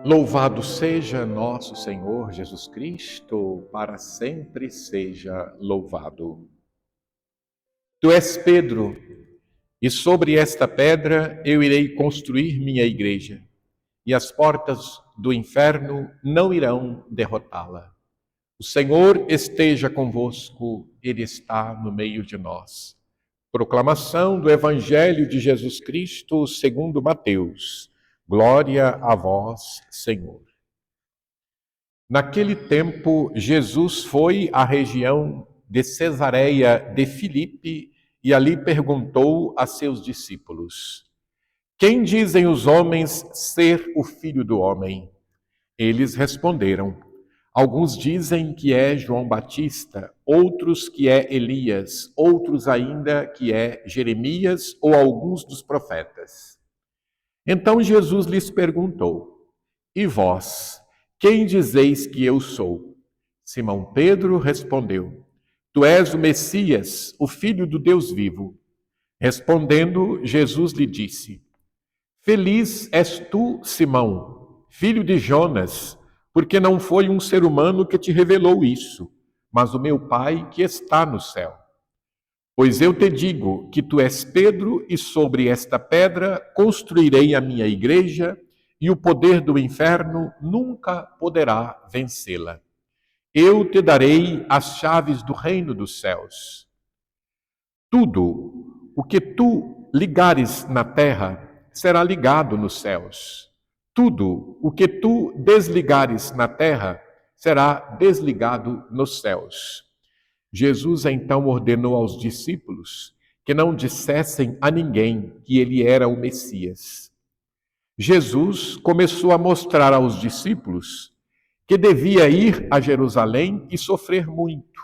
Louvado seja nosso Senhor Jesus Cristo, para sempre seja louvado. Tu és Pedro, e sobre esta pedra eu irei construir minha igreja, e as portas do inferno não irão derrotá-la. O Senhor esteja convosco, Ele está no meio de nós. Proclamação do Evangelho de Jesus Cristo segundo Mateus. Glória a vós, Senhor. Naquele tempo, Jesus foi à região de Cesareia de Filipe e ali perguntou a seus discípulos: Quem dizem os homens ser o Filho do Homem? Eles responderam: Alguns dizem que é João Batista, outros que é Elias, outros ainda que é Jeremias ou alguns dos profetas. Então Jesus lhes perguntou: E vós, quem dizeis que eu sou? Simão Pedro respondeu: Tu és o Messias, o Filho do Deus vivo. Respondendo, Jesus lhe disse: Feliz és tu, Simão, filho de Jonas, porque não foi um ser humano que te revelou isso, mas o meu Pai que está no céu. Pois eu te digo que tu és Pedro, e sobre esta pedra construirei a minha igreja, e o poder do inferno nunca poderá vencê-la. Eu te darei as chaves do reino dos céus. Tudo o que tu ligares na terra será ligado nos céus. Tudo o que tu desligares na terra será desligado nos céus. Jesus então ordenou aos discípulos que não dissessem a ninguém que ele era o Messias. Jesus começou a mostrar aos discípulos que devia ir a Jerusalém e sofrer muito,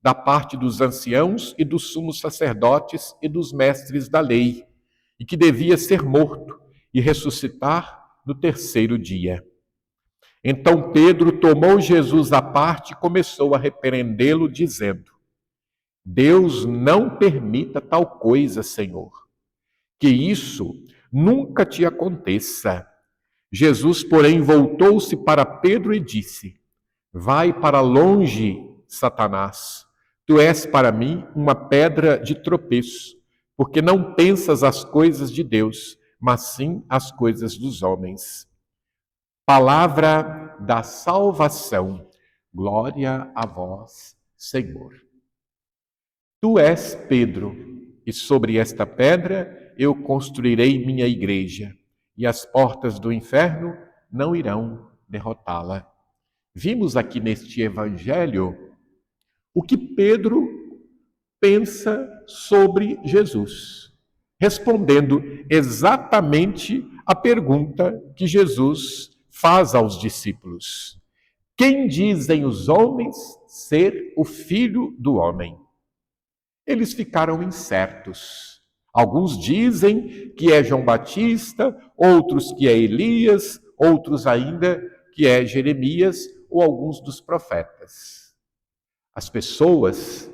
da parte dos anciãos e dos sumos sacerdotes e dos mestres da lei, e que devia ser morto e ressuscitar no terceiro dia. Então Pedro tomou Jesus à parte e começou a repreendê-lo, dizendo: Deus não permita tal coisa, Senhor, que isso nunca te aconteça. Jesus, porém, voltou-se para Pedro e disse: Vai para longe, Satanás. Tu és para mim uma pedra de tropeço, porque não pensas as coisas de Deus, mas sim as coisas dos homens. Palavra da salvação. Glória a vós, Senhor. Tu és Pedro, e sobre esta pedra eu construirei minha igreja, e as portas do inferno não irão derrotá-la. Vimos aqui neste evangelho o que Pedro pensa sobre Jesus, respondendo exatamente a pergunta que Jesus faz aos discípulos: Quem dizem os homens ser o Filho do Homem? Eles ficaram incertos. Alguns dizem que é João Batista, outros que é Elias, outros ainda que é Jeremias ou alguns dos profetas. As pessoas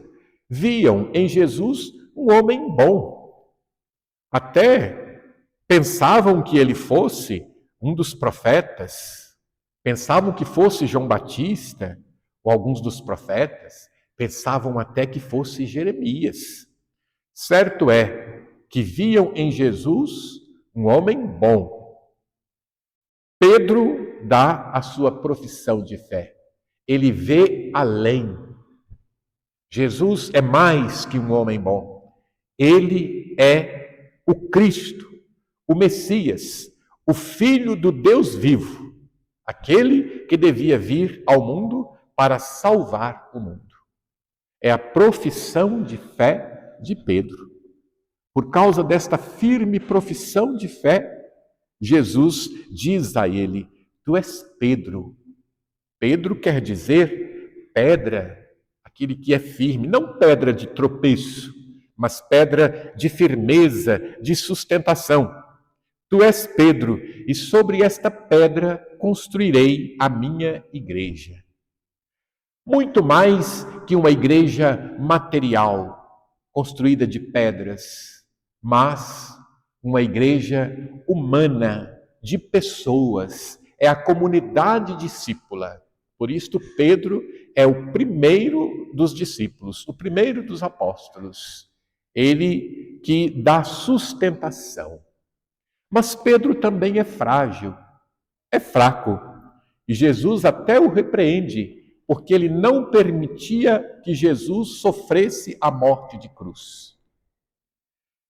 viam em Jesus um homem bom. Até pensavam que ele fosse um dos profetas, pensavam que fosse João Batista ou alguns dos profetas, pensavam até que fosse Jeremias. Certo é que viam em Jesus um homem bom. Pedro dá a sua profissão de fé. Ele vê além. Jesus é mais que um homem bom. Ele é o Cristo, o Messias, o Filho do Deus vivo, aquele que devia vir ao mundo para salvar o mundo. É a profissão de fé de Pedro. Por causa desta firme profissão de fé, Jesus diz a ele: Tu és Pedro. Pedro quer dizer pedra, aquele que é firme, não pedra de tropeço, mas pedra de firmeza, de sustentação. Tu és Pedro, e sobre esta pedra construirei a minha igreja. Muito mais que uma igreja material, construída de pedras, mas uma igreja humana, de pessoas. é a comunidade discípula. Por isto, Pedro é o primeiro dos discípulos, o primeiro dos apóstolos. Ele que dá sustentação. Mas Pedro também é frágil, é fraco. E Jesus até o repreende, porque ele não permitia que Jesus sofresse a morte de cruz.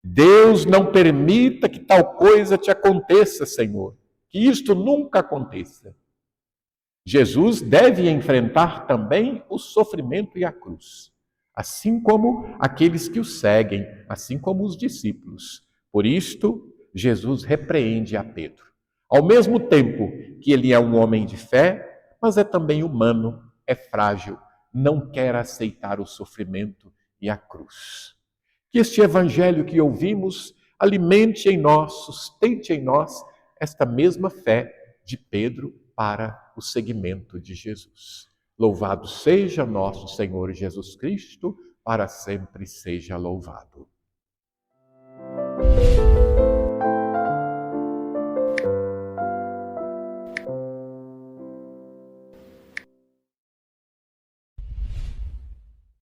Deus não permita que tal coisa te aconteça, Senhor. Que isto nunca aconteça. Jesus deve enfrentar também o sofrimento e a cruz, assim como aqueles que o seguem, assim como os discípulos. Por isto, Jesus repreende a Pedro. Ao mesmo tempo que ele é um homem de fé, mas é também humano, é frágil, não quer aceitar o sofrimento e a cruz. Que este evangelho que ouvimos alimente em nós, sustente em nós esta mesma fé de Pedro para o seguimento de Jesus. Louvado seja nosso Senhor Jesus Cristo, para sempre seja louvado.